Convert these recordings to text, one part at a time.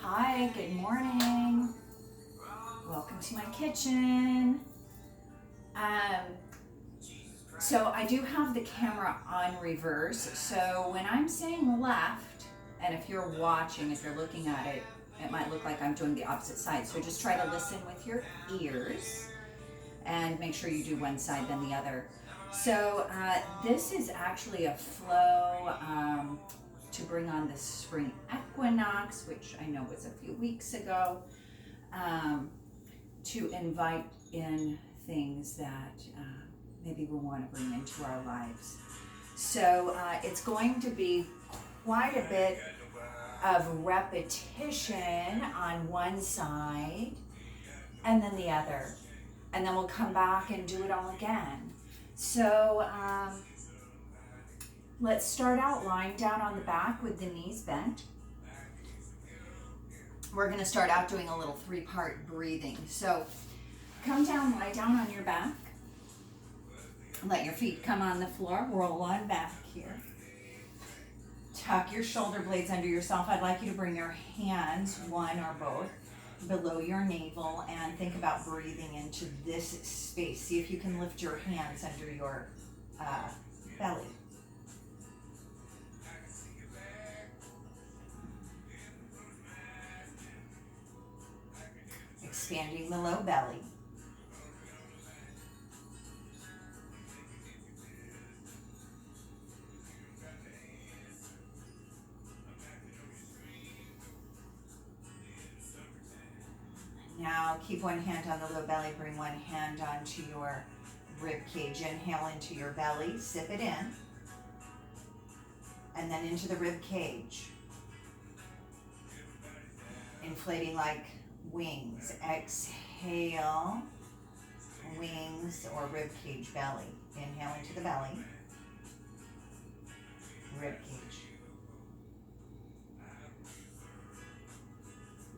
Hi, good morning. Welcome to my kitchen. Um, so I do have the camera on reverse. So when I'm saying left, and if you're watching, if you're looking at it, it might look like I'm doing the opposite side. So just try to listen with your ears and make sure you do one side then the other. So this is actually a flow to bring on the spring equinox, which I know was a few weeks ago. Um, to invite in things that maybe we want to bring into our lives. So it's going to be quite a bit of repetition on one side and then the other. And then we'll come back and do it all again. So let's start out lying down on the back with the knees bent. We're going to start out doing a little three-part breathing. So come down, lie down on your back. Let your feet come on the floor. Roll on back here. Tuck your shoulder blades under yourself. I'd like you to bring your hands, one or both, below your navel and think about breathing into this space. See if you can lift your hands under your belly. Expanding the low belly. Now keep one hand on the low belly, bring one hand onto your rib cage. Inhale into your belly, sip it in, and then into the rib cage. Inflating like wings. Exhale, wings or rib cage belly. Inhale into the belly, rib cage.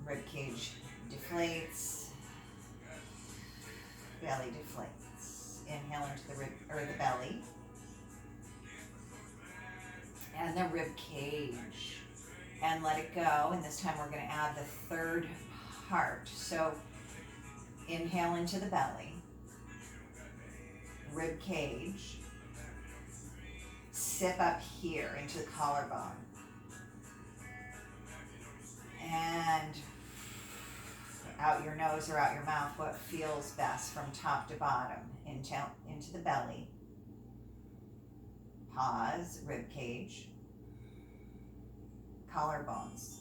Rib cage deflates, belly deflates. Inhale into the rib or the belly and the rib cage, and let it go. And this time we're going to add the third part. So inhale into the belly, rib cage, sip up here into the collarbone, and out your nose or out your mouth, what feels best from top to bottom. Into the belly. Pause, rib cage, collarbones.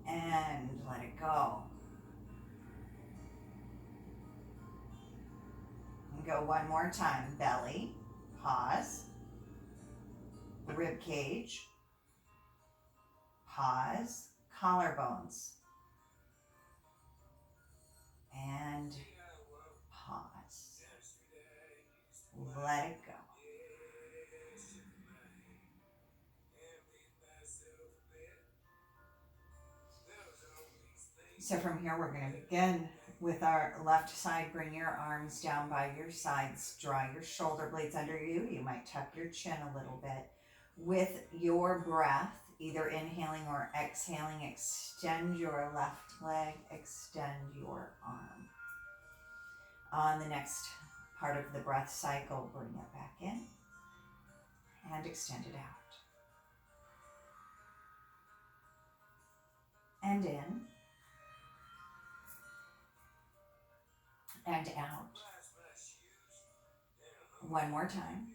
And let it go. And go one more time. Belly, pause, rib cage, pause, collarbones, and pause. Let it go. So from here we're going to begin with our left side. Bring your arms down by your sides. Draw your shoulder blades under you. You might tuck your chin a little bit. With your breath, either inhaling or exhaling, extend your left leg, extend your arm. On the next part of the breath cycle, bring it back in and extend it out. And in and out. One more time.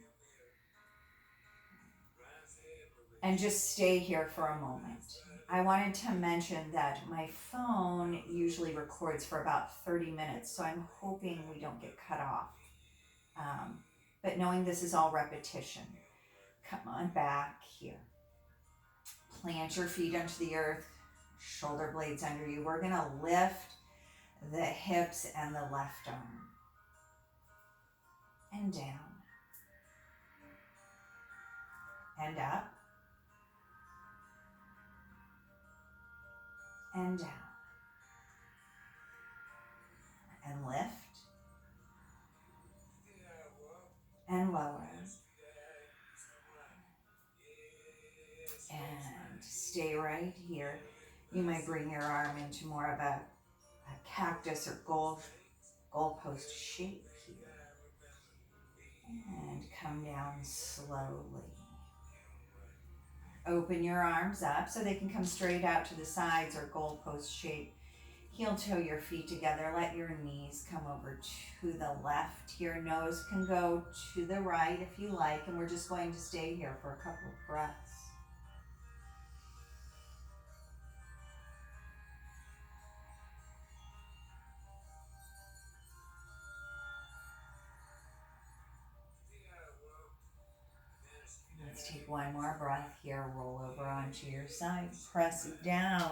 And just stay here for a moment. I wanted to mention that my phone usually records for about 30 minutes, so I'm hoping we don't get cut off. But knowing this is all repetition, come on back here. Plant your feet onto the earth, shoulder blades under you. We're going to lift the hips and the left arm. And down. And up. And down. And lift. And lower. And stay right here. You might bring your arm into more of a cactus or goalpost shape here. And come down slowly. Open your arms up so they can come straight out to the sides or goalpost shape. Heel toe your feet together. Let your knees come over to the left. Your nose can go to the right if you like. And we're just going to stay here for a couple of breaths. Let's take one more breath here. Roll over onto your side. Press down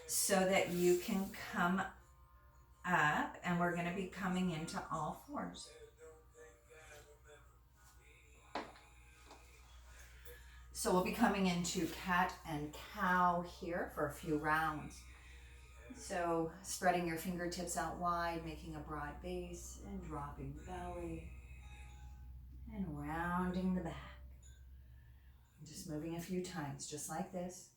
so that you can come up, and we're going to be coming into all fours. So we'll be coming into cat and cow here for a few rounds. So spreading your fingertips out wide, making a broad base, and dropping the belly, and rounding the back. Just moving a few times, just like this.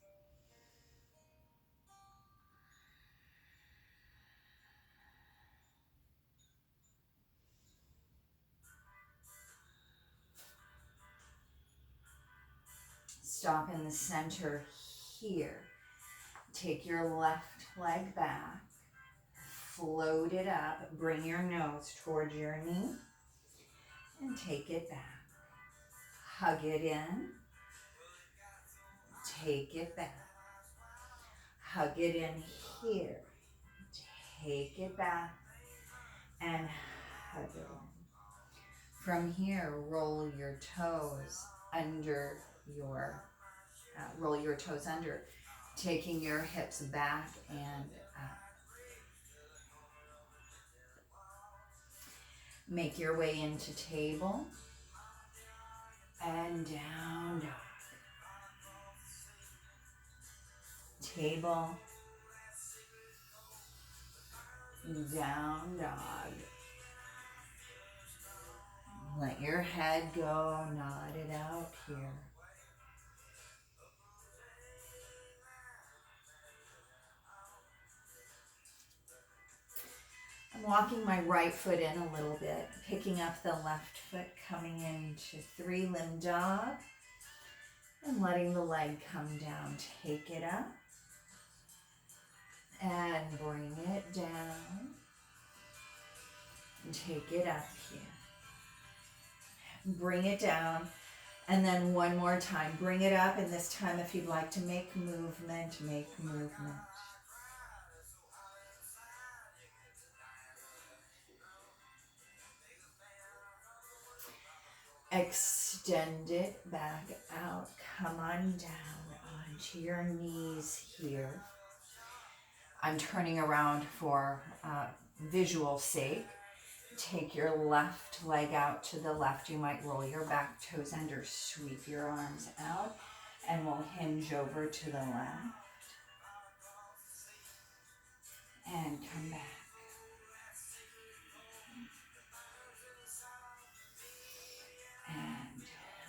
Stop in the center here. Take your left leg back, float it up, bring your nose towards your knee, and take it back. Hug it in, take it back. Hug it in here, take it back, and hug it in. From here, roll your toes under roll your toes under, taking your hips back and up. Make your way into table and down dog. Table, down dog. Let your head go, nod it out here. I'm walking my right foot in a little bit, picking up the left foot, coming into three-limb dog, and letting the leg come down. Take it up, and bring it down, and take it up here. Bring it down, and then one more time. Bring it up, and this time if you'd like to make movement, make movement. Extend it back out. Come on down onto your knees here. I'm turning around for visual sake. Take your left leg out to the left. You might roll your back toes under, sweep your arms out, and we'll hinge over to the left. And come back. And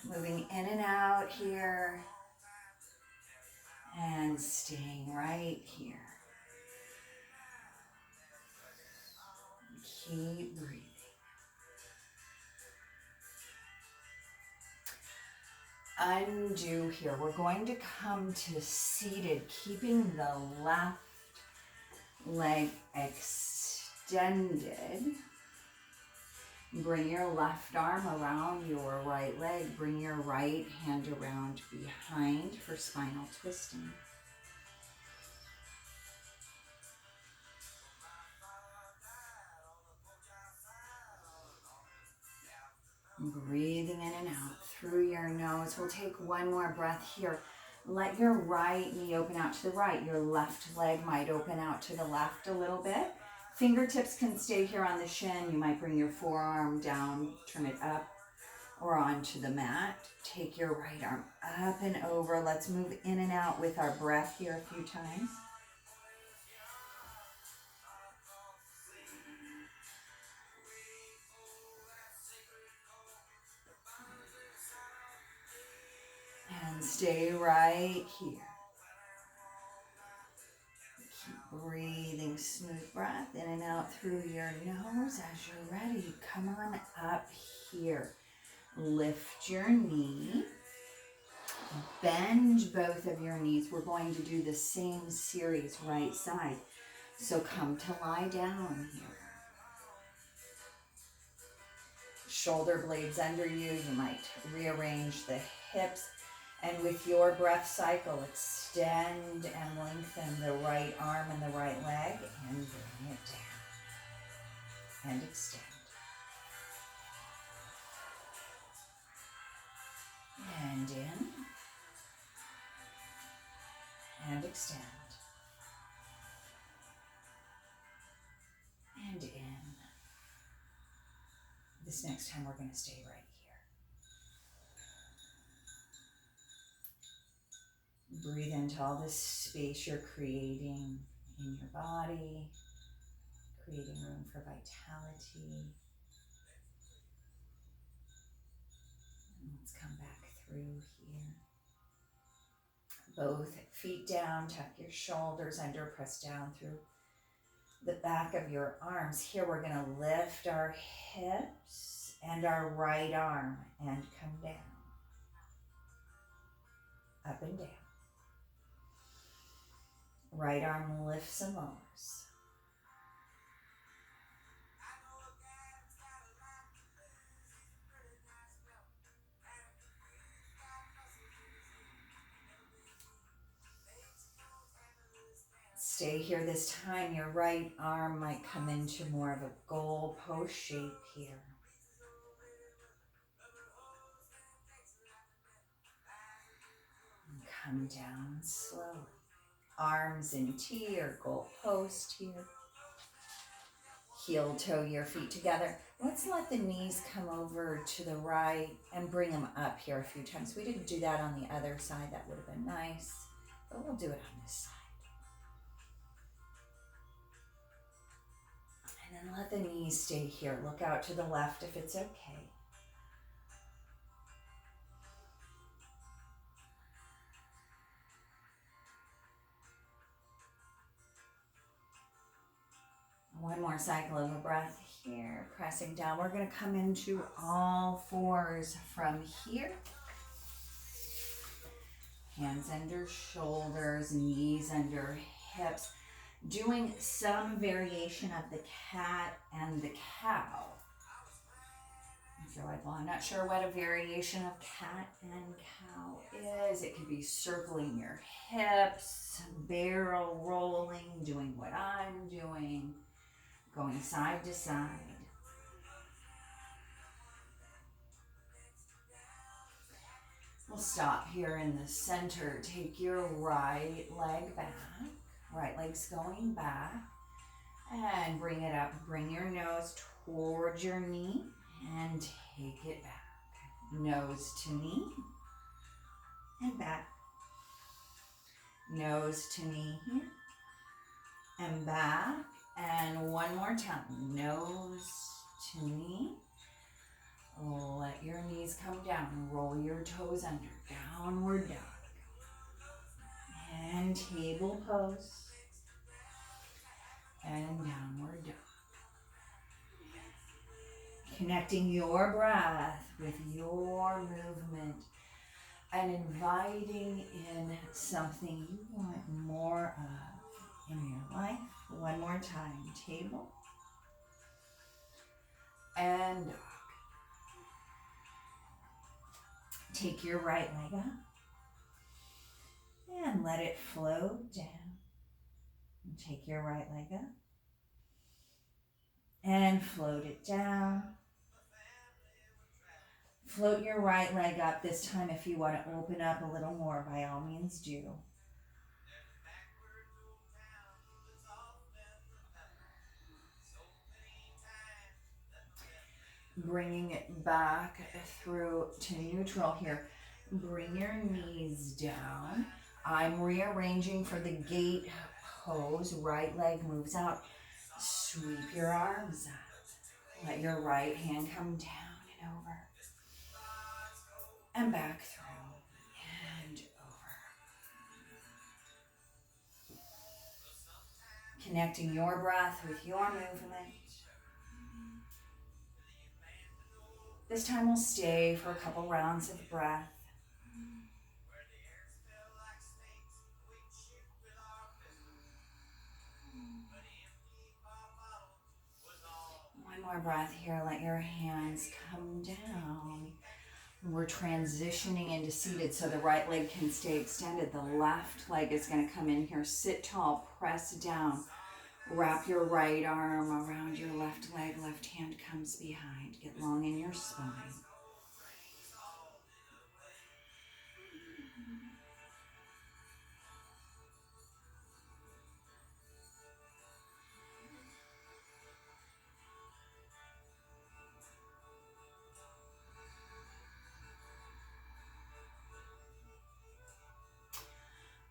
moving in and out here. And staying right here. Keep breathing. Undo here. We're going to come to seated, keeping the left leg extended. Bring your left arm around your right leg. Bring your right hand around behind for spinal twisting. Breathing in and out through your nose. We'll take one more breath here. Let your right knee open out to the right. Your left leg might open out to the left a little bit. Fingertips can stay here on the shin. You might bring your forearm down, turn it up or onto the mat. Take your right arm up and over. Let's move in and out with our breath here a few times. And stay right here. Breathing smooth breath in and out through your nose. As you're ready, come on up here. Lift your knee. Bend both of your knees. We're going to do the same series, right side. So come to lie down here. Shoulder blades under you. You might rearrange the hips. And with your breath cycle, extend and lengthen the right arm and the right leg and bring it down. And extend. And in. And extend. And in. This next time we're going to stay right here. Breathe into all this space you're creating in your body, creating room for vitality. And let's come back through here. Both feet down, tuck your shoulders under, press down through the back of your arms. Here we're going to lift our hips and our right arm and come down. Up and down. Right arm lifts and lowers. Stay here this time. Your right arm might come into more of a goalpost shape here. And come down slowly. Arms in T or goalpost here. Heel toe your feet together. Let's let the knees come over to the right and bring them up here a few times. We didn't do that on the other side. That would have been nice, but we'll do it on this side. And then let the knees stay here. Look out to the left if it's okay. One more cycle of a breath here, pressing down. We're going to come into all fours from here. Hands under shoulders, knees under hips. Doing some variation of the cat and the cow. If you're like, well, I'm not sure what a variation of cat and cow is. It could be circling your hips, barrel rolling, doing what I'm doing, going side to side. We'll stop here in the center. Take your right leg back. Right leg's going back. And bring it up. Bring your nose towards your knee and take it back. Nose to knee and back. Nose to knee here and back. And one more time. Nose to knee. Let your knees come down. Roll your toes under. Downward dog. And table pose. And downward dog. Connecting your breath with your movement and inviting in something you want more of in your life. One more time. Table and dog. Take your right leg up and let it float down. And take your right leg up and float it down. Float your right leg up. This time, if you want to open up a little more, by all means do. Bringing it back through to neutral here. Bring your knees down. I'm rearranging for the gate pose. Right leg moves out. Sweep your arms up. Let your right hand come down and over. And back through. And over. Connecting your breath with your movement. This time we'll stay for a couple rounds of breath. One more breath here. Let your hands come down. We're transitioning into seated, so the right leg can stay extended. The left leg is going to come in here. Sit tall, press down. Wrap your right arm around your left leg. Left hand comes behind. Get long in your spine.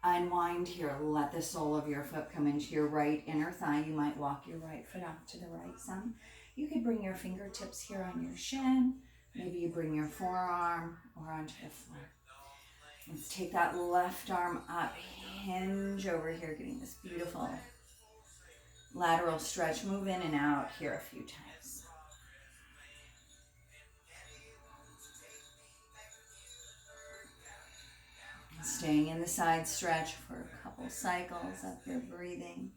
Unwind here. Let the sole of your foot come into your right inner thigh. You might walk your right foot out to the right some. You could bring your fingertips here on your shin. Maybe you bring your forearm or onto the floor. Let's take that left arm up. Hinge over here, getting this beautiful lateral stretch. Move in and out here a few times. Staying in the side stretch for a couple cycles up here, breathing.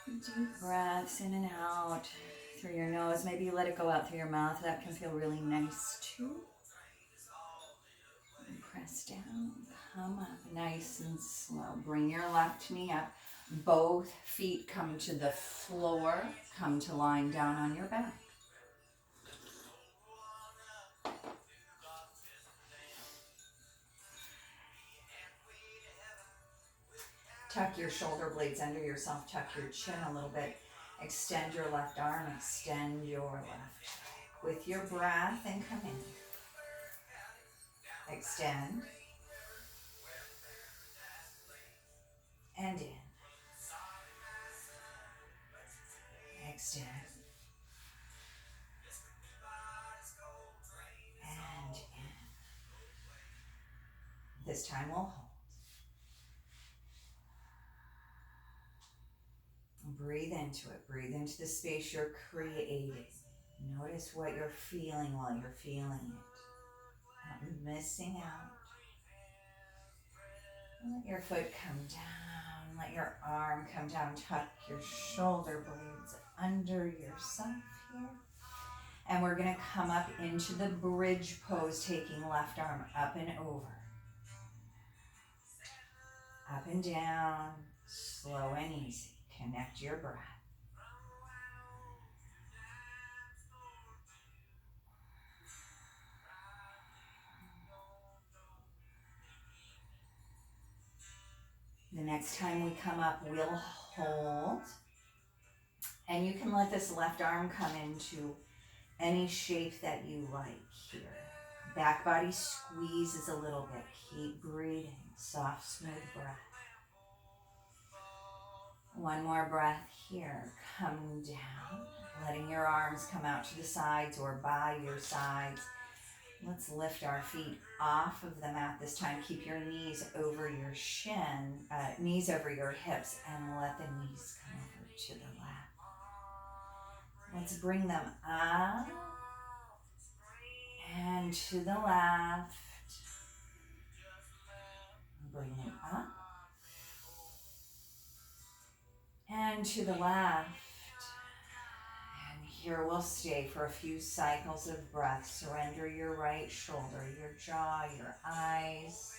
Deep breaths in and out through your nose. Maybe you let it go out through your mouth. That can feel really nice too. And press down, come up nice and slow. Bring your left knee up. Both feet come to the floor. Come to lying down on your back. Tuck your shoulder blades under yourself. Tuck your chin a little bit. Extend your left arm. Extend your left leg. With your breath and come in. Extend. And in. Extend. And in. This time we'll hold. Breathe into it. Breathe into the space you're creating. Notice what you're feeling while you're feeling it. Not missing out. Let your foot come down. Let your arm come down. Tuck your shoulder blades under yourself here. And we're going to come up into the bridge pose, taking left arm up and over. Up and down, slow and easy. Connect your breath. The next time we come up, we'll hold. And you can let this left arm come into any shape that you like here. Back body squeezes a little bit. Keep breathing. Soft, smooth breath. One more breath here. Come down. Letting your arms come out to the sides or by your sides. Let's lift our feet off of the mat this time. Keep your knees over your shin, knees over your hips, and let the knees come over to the left. Let's bring them up and to the left. Bring them up and to the left. And here we'll stay for a few cycles of breath. Surrender your right shoulder, your jaw, your eyes.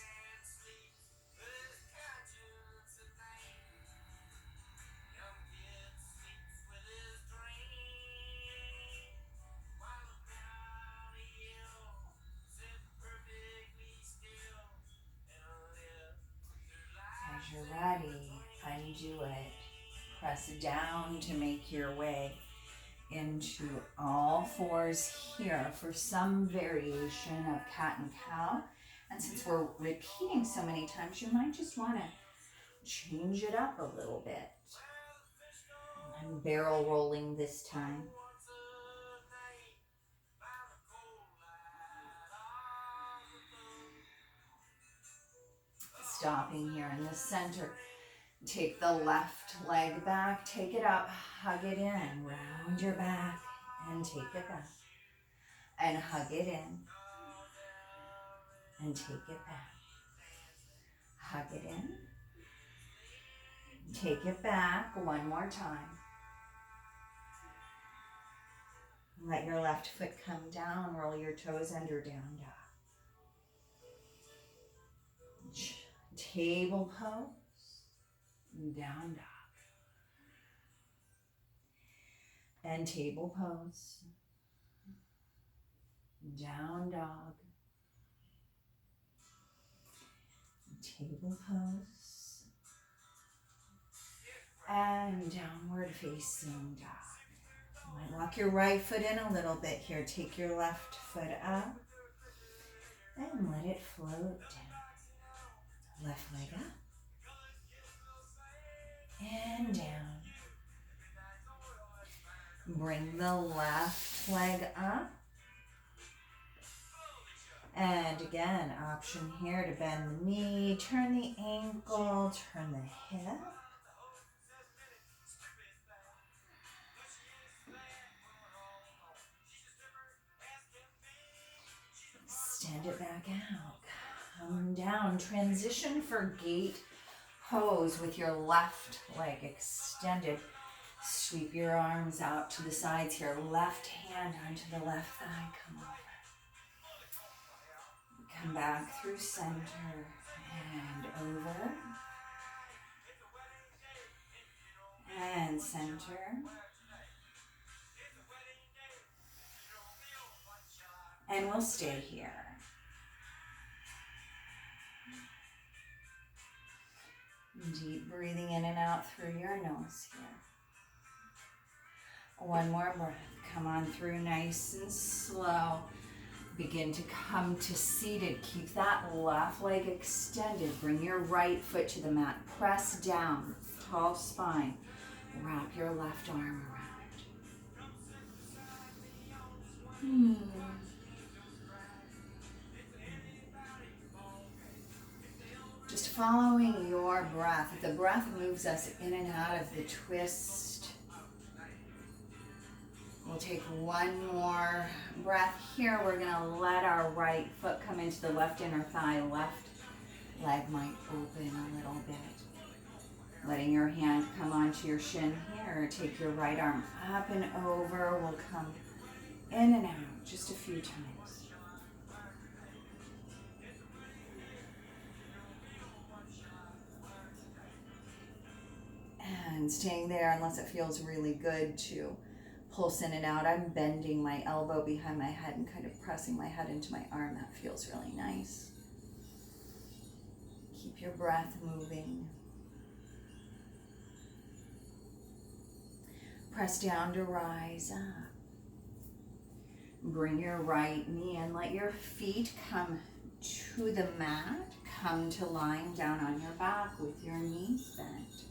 As you're ready, undo it. Press down to make your way into all fours here for some variation of cat and cow. And since we're repeating so many times, you might just want to change it up a little bit. I'm barrel rolling this time. Stopping here in the center. Take the left leg back, take it up, hug it in, round your back, and take it back. And hug it in, and take it back. Hug it in, take it back one more time. Let your left foot come down, roll your toes under, down dog. Table pose, down dog. And table pose, down dog. Table pose, and downward facing dog. You might walk your right foot in a little bit here. Take your left foot up and let it float down. Left leg up and down. Bring the left leg up. And again, option here to bend the knee, turn the ankle, turn the hip. Extend it back out. Come down. Transition for gate pose with your left leg extended. Sweep your arms out to the sides here. Left hand onto the left thigh. Come over. Come back through center and over. And center. And we'll stay here. Deep breathing in and out through your nose here. One more breath. Come on through nice and slow. Begin to come to seated. Keep that left leg extended. Bring your right foot to the mat. Press down. Tall spine. Wrap your left arm around. Just following your breath. The breath moves us in and out of the twist. We'll take one more breath here. We're going to let our right foot come into the left inner thigh. Left leg might open a little bit. Letting your hand come onto your shin here. Take your right arm up and over. We'll come in and out just a few times. And staying there unless it feels really good to pulse in and out. I'm bending my elbow behind my head and kind of pressing my head into my arm. That feels really nice. Keep your breath moving. Press down to rise up. Bring your right knee and let your feet come to the mat. Come to lying down on your back with your knees bent.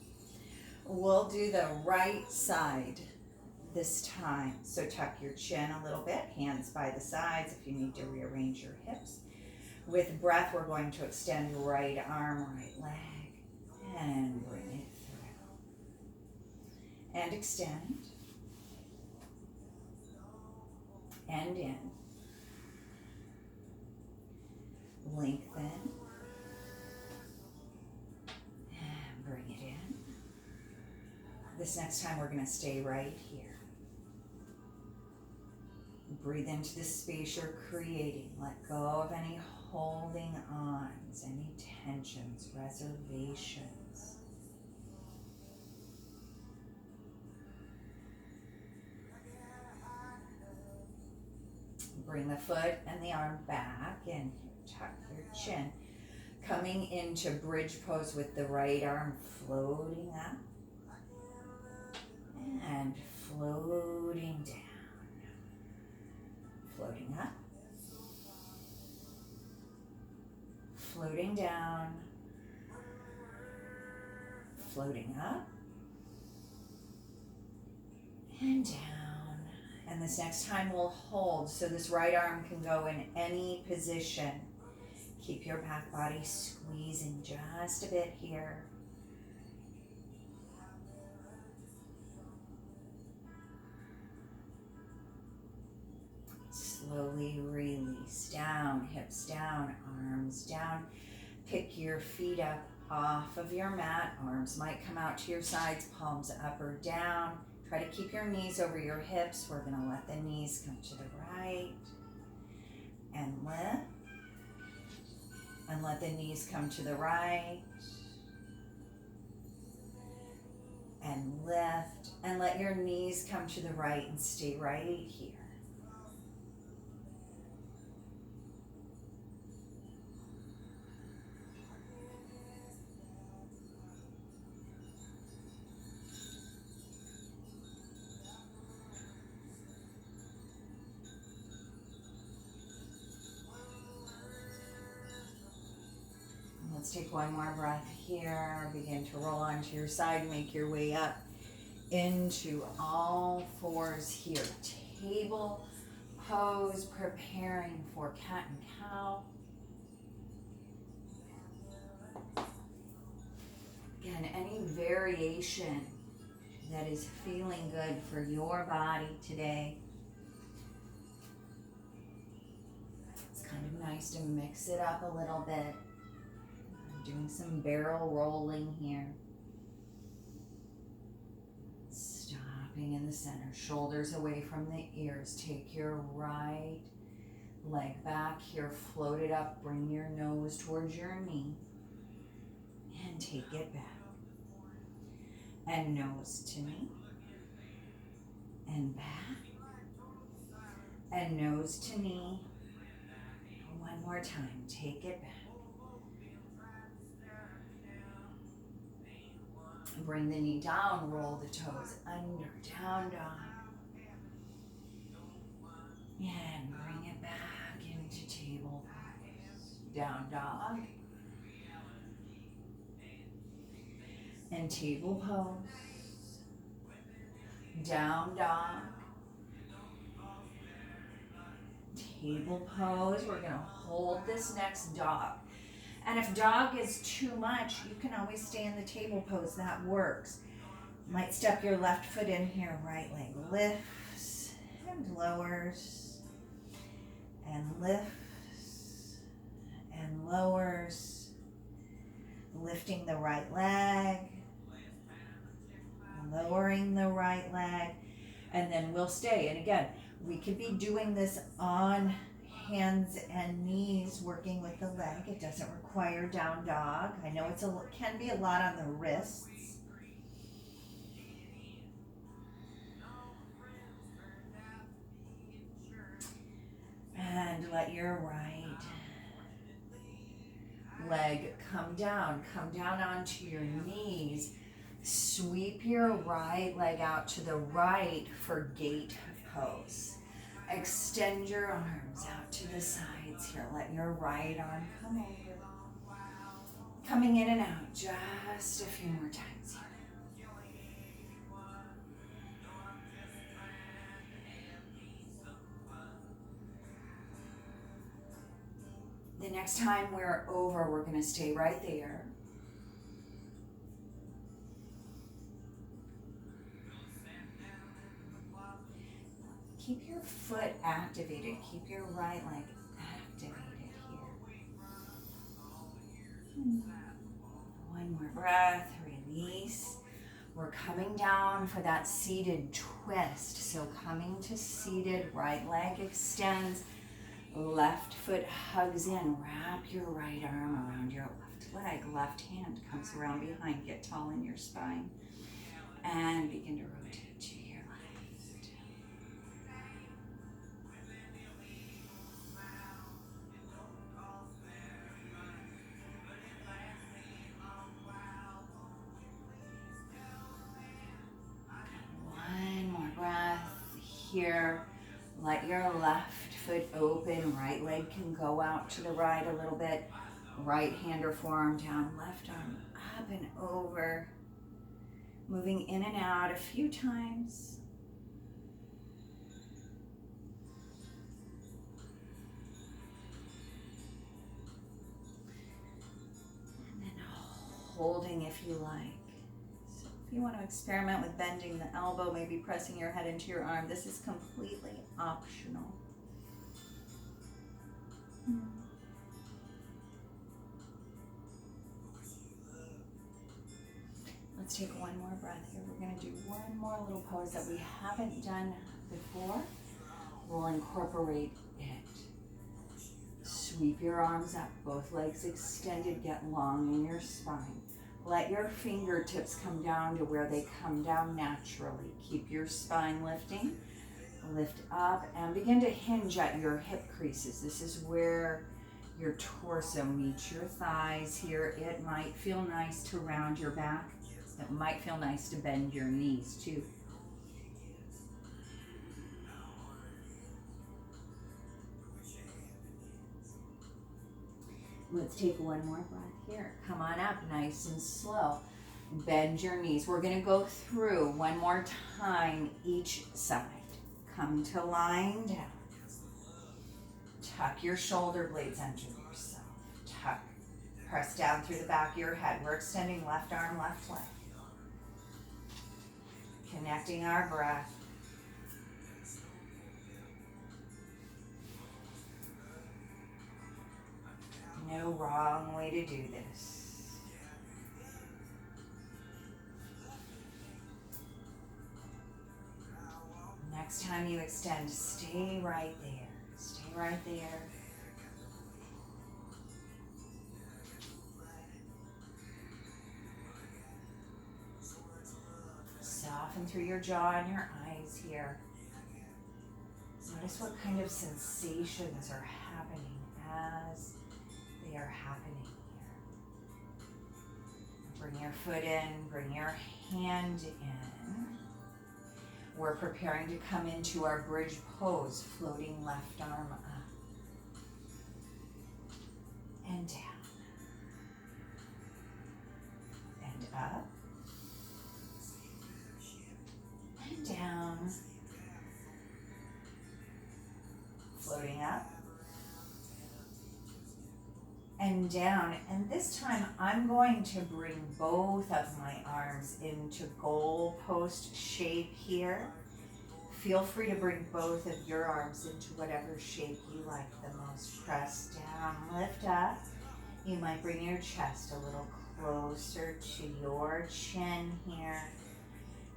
We'll do the right side this time. So tuck your chin a little bit, hands by the sides if you need to rearrange your hips. With breath, we're going to extend right arm, right leg, and bring it through. And extend. And in. Lengthen. And bring it in. This next time we're going to stay right here. Breathe into the space you're creating. Let go of any holding ons, any tensions, reservations. Bring the foot and the arm back and tuck your chin. Coming into bridge pose with the right arm floating up and floating down. Floating up, floating down, floating up, and down. And this next time we'll hold, so this right arm can go in any position. Keep your back body squeezing just a bit here. slowly release. Down, hips down, arms down. Pick your feet up off of your mat. Arms might come out to your sides, palms up or down. Try to keep your knees over your hips. We're going to let the knees come to the right and lift. And let the knees come to the right and lift. And let your knees come to the right and stay right here. Let's take one more breath here. Begin to roll onto your side. Make your way up into all fours here. Table pose, preparing for cat and cow. Again, any variation that is feeling good for your body today. It's kind of nice to mix it up a little bit. Doing some barrel rolling here. Stopping in the center, shoulders away from the ears. Take your right leg back here, float it up, bring your nose towards your knee, and take it back. And nose to knee, and back, and nose to knee. One more time, take it back. Bring the knee down, roll the toes under, down dog. And bring it back into table pose. Down dog. And table pose. Down dog. Table pose. We're going to hold this next dog. And if dog is too much, you can always stay in the table pose. That works. Might step your left foot in here. Right leg lifts and lowers. And lifts and lowers. Lifting the right leg. Lowering the right leg. And then we'll stay. And again, we could be doing this on hands and knees, working with the leg. It doesn't require down dog. I know it can be a lot on the wrists. And let your right leg come down onto your knees. Sweep your right leg out to the right for gate pose. Extend your arms out to the sides here. Let your right arm come over. Coming in and out just a few more times here. The next time we're over, we're going to stay right there. Keep your foot activated. Keep your right leg activated here. One more breath. Release. We're coming down for that seated twist. So coming to seated, right leg extends. Left foot hugs in. Wrap your right arm around your left leg. Left hand comes around behind. Get tall in your spine. And begin to rotate to your left. One more breath here. Let your left foot open. Right leg can go out to the right a little bit. Right hand or forearm down. Left arm up and over. Moving in and out a few times. And then holding if you like. So if you want to experiment with bending the elbow, maybe pressing your head into your arm, this is completely optional. Let's take one more breath here. We're going to do one more little pose that we haven't done before. We'll incorporate it. Sweep your arms up, both legs extended, get long in your spine. Let your fingertips come down to where they come down naturally. Keep your spine lifting. Lift up and begin to hinge at your hip creases. This is where your torso meets your thighs here. It might feel nice to round your back. It might feel nice to bend your knees too. Let's take one more breath here. Come on up nice and slow. Bend your knees. We're going to go through one more time each side. Come to lying down. Tuck your shoulder blades under yourself. Tuck. Press down through the back of your head. We're extending left arm, left leg. Connecting our breath. No wrong way to do this. Next time you extend, stay right there. Stay right there. Soften through your jaw and your eyes here. Notice what kind of sensations are happening as they are happening here. Bring your foot in, bring your hand in. We're preparing to come into our bridge pose, floating left arm up and down and up and down, floating up and down. And this time I'm going to bring both of my arms into goalpost shape here. Feel free to bring both of your arms into whatever shape you like the most. Press down, lift up. You might bring your chest a little closer to your chin here.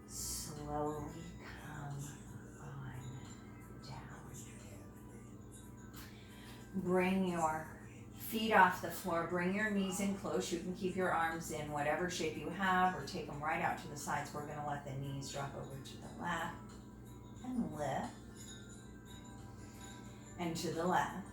Slowly come on down. Bring your feet off the floor. Bring your knees in close. You can keep your arms in whatever shape you have or take them right out to the sides. We're going to let the knees drop over to the left and lift and to the left